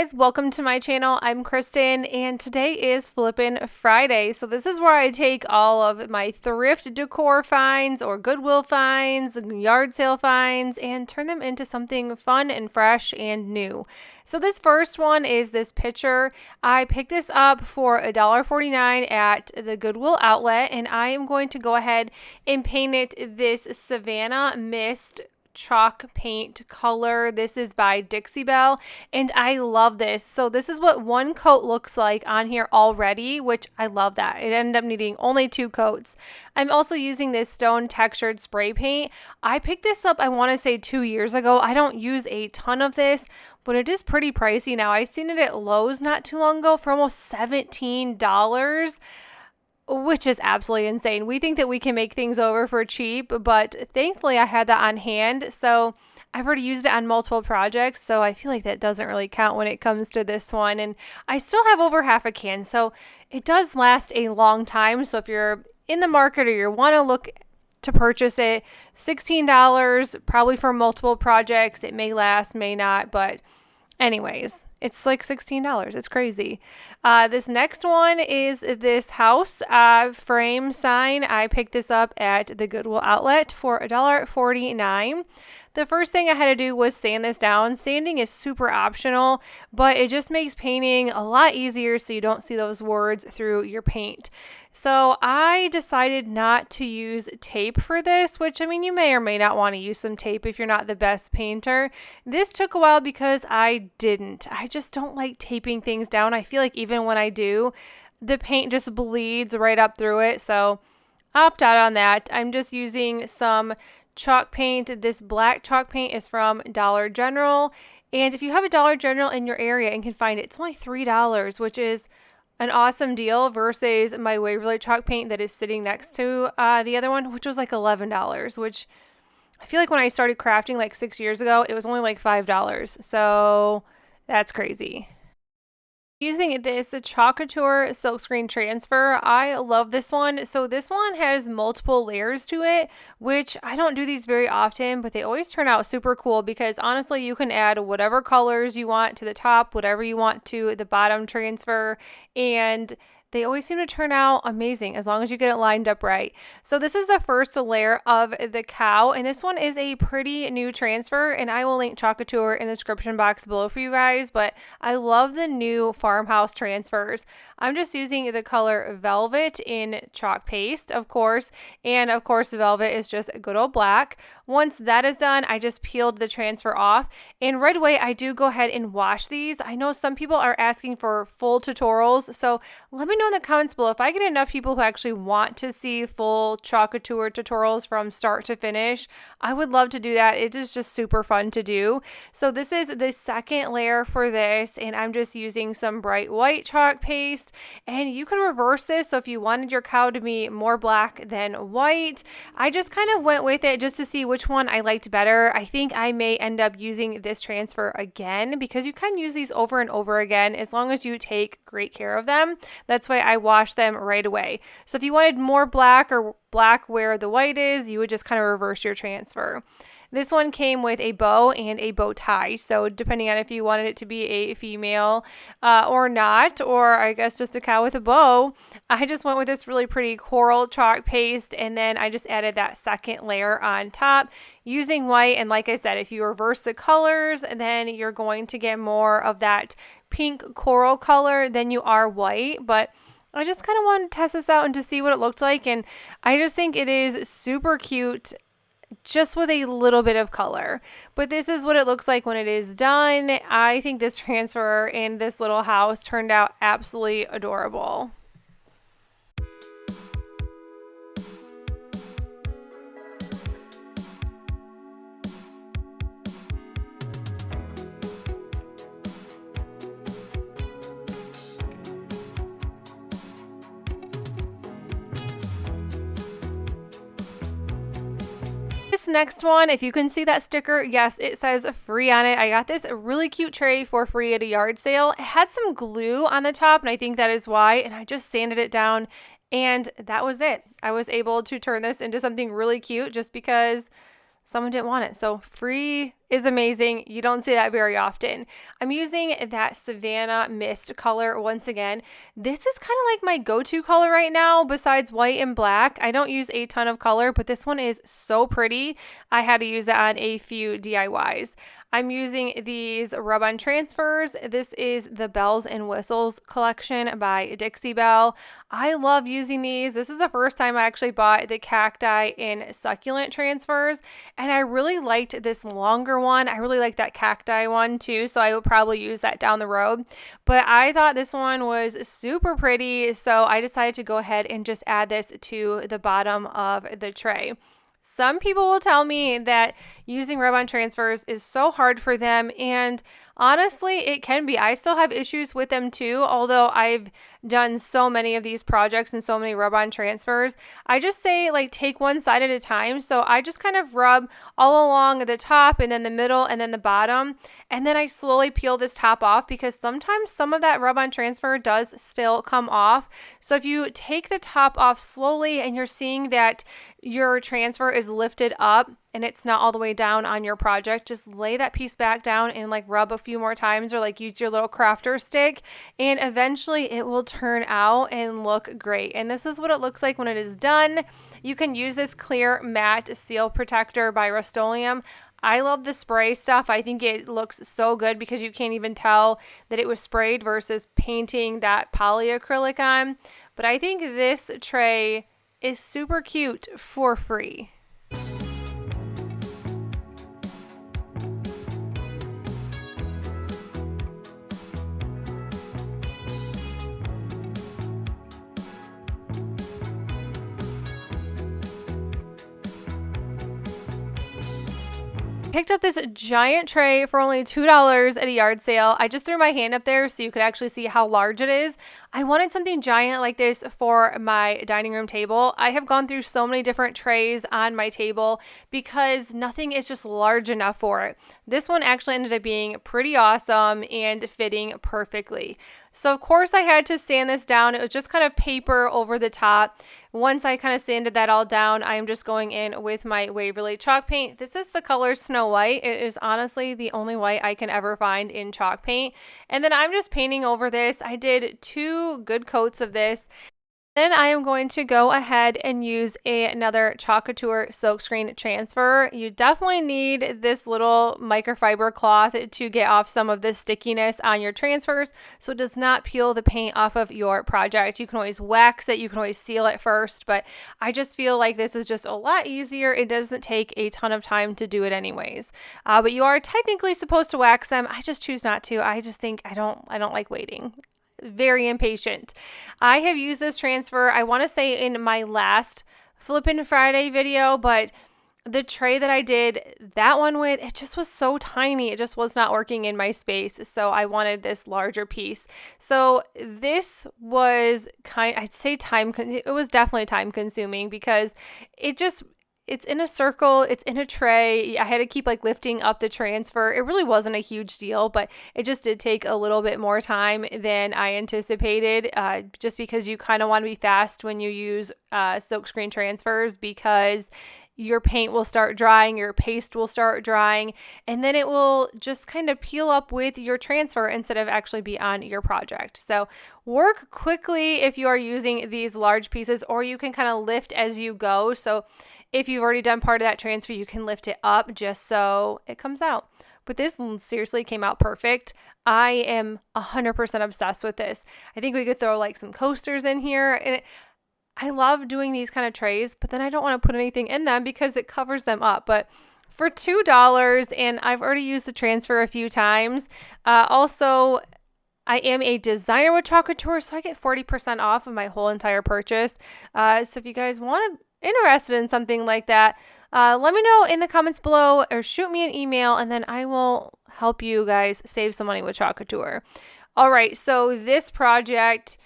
guys, welcome to my channel. I'm Kristen and today is Flippin' Friday. So this is where I take all of my thrift decor finds or Goodwill finds, yard sale finds, and turn them into something fun and fresh and new. So this first one is this picture. I picked this up for $1.49 at the Goodwill outlet, and I am going to go ahead and paint it this Savannah Mist chalk paint color. This is by Dixie Belle and I love this. So this is what one coat looks like on here already, which I love that. It ended up needing only 2 coats. I'm also using this stone textured spray paint. I picked this up, I want to say 2 years ago. I don't use a ton of this, but it is pretty pricey now. I seen it at Lowe's not too long ago for almost $17. Which is absolutely insane. We think that we can make things over for cheap, but thankfully I had that on hand. So I've already used it on multiple projects, so I feel like that doesn't really count when it comes to this one. And I still have over half a can, so it does last a long time. So if you're in the market or you want to look to purchase it, $16, probably for multiple projects. It may last, may not, but anyways, it's like $16. It's crazy. This next one is this house frame sign. I picked this up at the Goodwill outlet for $1.49. The first thing I had to do was sand this down. Sanding is super optional, but it just makes painting a lot easier so you don't see those words through your paint. So I decided not to use tape for this, which I mean, you may or may not want to use some tape if you're not the best painter. This took a while because I didn't. I just don't like taping things down. I feel like even when I do, the paint just bleeds right up through it. So opt out on that. I'm just using some chalk paint. This black chalk paint is from Dollar General. And if you have a Dollar General in your area and can find it, it's only $3, which is an awesome deal versus my Waverly chalk paint that is sitting next to the other one, which was like $11, which I feel like when I started crafting like 6 years ago, it was only like $5. So that's crazy. Using this Chalkboard silkscreen transfer, I love this one. So this one has multiple layers to it, which I don't do these very often, but they always turn out super cool because honestly, you can add whatever colors you want to the top, whatever you want to the bottom transfer, and they always seem to turn out amazing as long as you get it lined up right. So this is the first layer of the cow, and this one is a pretty new transfer, and I will link Chalkboard in the description box below for you guys, but I love the new farmhouse transfers. I'm just using the color Velvet in chalk paste, of course, and of course Velvet is just good old black. Once that is done, I just peeled the transfer off, and right away I do go ahead and wash these. I know some people are asking for full tutorials, so let me know in the comments below if I get enough people who actually want to see full Chalkboard tutorials from start to finish. I would love to do that. It is just super fun to do. So this is the second layer for this, and I'm just using some bright white chalk paste, and you could reverse this. So if you wanted your cow to be more black than white, I just kind of went with it just to see which one I liked better. I think I may end up using this transfer again because you can use these over and over again as long as you take great care of them. That's why I wash them right away. So if you wanted more black or black where the white is, you would just kind of reverse your transfer. This one came with a bow and a bow tie, so depending on if you wanted it to be a female or not, or I guess just a cow with a bow, I just went with this really pretty coral chalk paste, and then I just added that second layer on top using white. And like I said, if you reverse the colors, then you're going to get more of that pink coral color than you are white, but I just kind of wanted to test this out and to see what it looked like, and I just think it is super cute just with a little bit of color. But this is what it looks like when it is done. I think this transfer in this little house turned out absolutely adorable. This next one, if you can see that sticker, yes, it says free on it. I got this really cute tray for free at a yard sale. It had some glue on the top, and I think that is why, and I just sanded it down, and that was it. I was able to turn this into something really cute just because someone didn't want it. So free is amazing. You don't see that very often. I'm using that Savannah Mist color once again. This is kind of like my go-to color right now besides white and black. I don't use a ton of color, but this one is so pretty. I had to use it on a few DIYs. I'm using these rub-on transfers. This is the Bells and Whistles collection by Dixie Belle. I love using these. This is the first time I actually bought the cacti in succulent transfers, and I really liked this longer one. I really like that cacti one too, so I will probably use that down the road. But I thought this one was super pretty, so I decided to go ahead and just add this to the bottom of the tray. Some people will tell me that using rub-on transfers is so hard for them, and honestly, it can be. I still have issues with them too, although I've done so many of these projects and so many rub-on transfers. I just say like take one side at a time. So I just kind of rub all along the top and then the middle and then the bottom, and then I slowly peel this top off because sometimes some of that rub-on transfer does still come off. So if you take the top off slowly and you're seeing that your transfer is lifted up and it's not all the way down on your project, just lay that piece back down and like rub a few more times, or like use your little crafter stick, and eventually it will turn out and look great. And this is what it looks like when it is done. You can use this clear matte seal protector by Rust-Oleum. I love the spray stuff. I think it looks so good because you can't even tell that it was sprayed versus painting that polyacrylic on. But I think this tray is super cute for free. Picked up this giant tray for only $2 at a yard sale. I just threw my hand up there so you could actually see how large it is. I wanted something giant like this for my dining room table. I have gone through so many different trays on my table because nothing is just large enough for it. This one actually ended up being pretty awesome and fitting perfectly. So of course I had to sand this down. It was just kind of paper over the top. Once I kind of sanded that all down, I am just going in with my Waverly chalk paint. This is the color Snow White. It is honestly the only white I can ever find in chalk paint. And then I'm just painting over this. I did 2 good coats of this. Then I am going to go ahead and use another Chalk Couture silkscreen transfer. You definitely need this little microfiber cloth to get off some of the stickiness on your transfers so it does not peel the paint off of your project. You can always wax it, you can always seal it first, but I just feel like this is just a lot easier. It doesn't take a ton of time to do it anyways. But you are technically supposed to wax them. I just choose not to. I just think I don't like waiting. Very impatient. I have used this transfer, I want to say in my last Flippin' Friday video, but the tray that I did that one with, it just was so tiny. It just was not working in my space. So I wanted this larger piece. So this was I'd say it was definitely time consuming because it's in a circle, it's in a tray. I had to keep like lifting up the transfer. It really wasn't a huge deal, but it just did take a little bit more time than I anticipated, just because you kind of want to be fast when you use silkscreen transfers because your paint will start drying, your paste will start drying, and then it will just kind of peel up with your transfer instead of actually be on your project. So work quickly if you are using these large pieces, or you can kind of lift as you go. So if you've already done part of that transfer, you can lift it up just so it comes out. But this seriously came out perfect. I am 100% obsessed with this. I think we could throw like some coasters in here. And I love doing these kind of trays, but then I don't want to put anything in them because it covers them up. But for $2, and I've already used the transfer a few times. Also, I am a designer with Chalk Couture, so I get 40% off of my whole entire purchase. So if you guys interested in something like that, let me know in the comments below or shoot me an email, and then I will help you guys save some money with Chalk Couture. All right, so this project,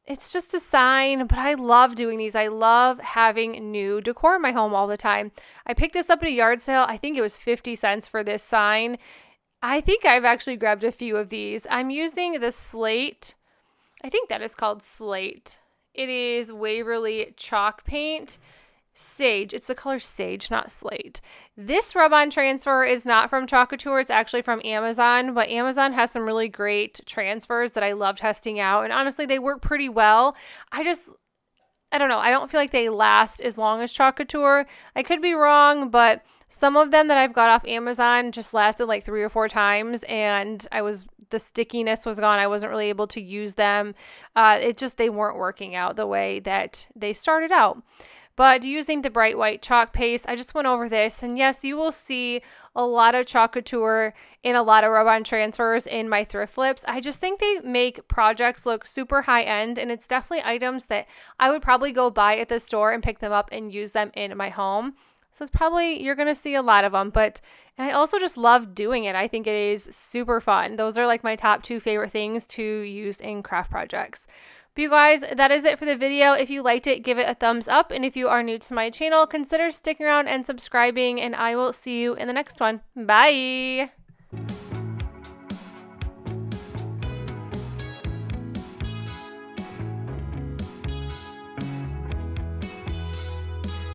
it's just a sign, but I love doing these. I love having new decor in my home all the time. I picked this up at a yard sale. I think it was 50 cents for this sign. I think I've actually grabbed a few of these. I'm using the Slate. I think that is called Slate. It is Waverly chalk paint. Sage. It's the color Sage, not Slate. This rub-on transfer is not from Chalk Couture. It's actually from Amazon, but Amazon has some really great transfers that I love testing out, and honestly, they work pretty well. I don't know. I don't feel like they last as long as Chalk Couture. I could be wrong, but some of them that I've got off Amazon just lasted like 3 or 4 times, and the stickiness was gone. I wasn't really able to use them. They weren't working out the way that they started out. But using the bright white chalk paste, I just went over this, and yes, you will see a lot of Chalk Couture and a lot of rub-on transfers in my thrift flips. I just think they make projects look super high-end, and it's definitely items that I would probably go buy at the store and pick them up and use them in my home. So it's probably, you're going to see a lot of them, and I also just love doing it. I think it is super fun. Those are like my top 2 favorite things to use in craft projects. But you guys, that is it for the video. If you liked it, give it a thumbs up. And if you are new to my channel, consider sticking around and subscribing. And I will see you in the next one. Bye.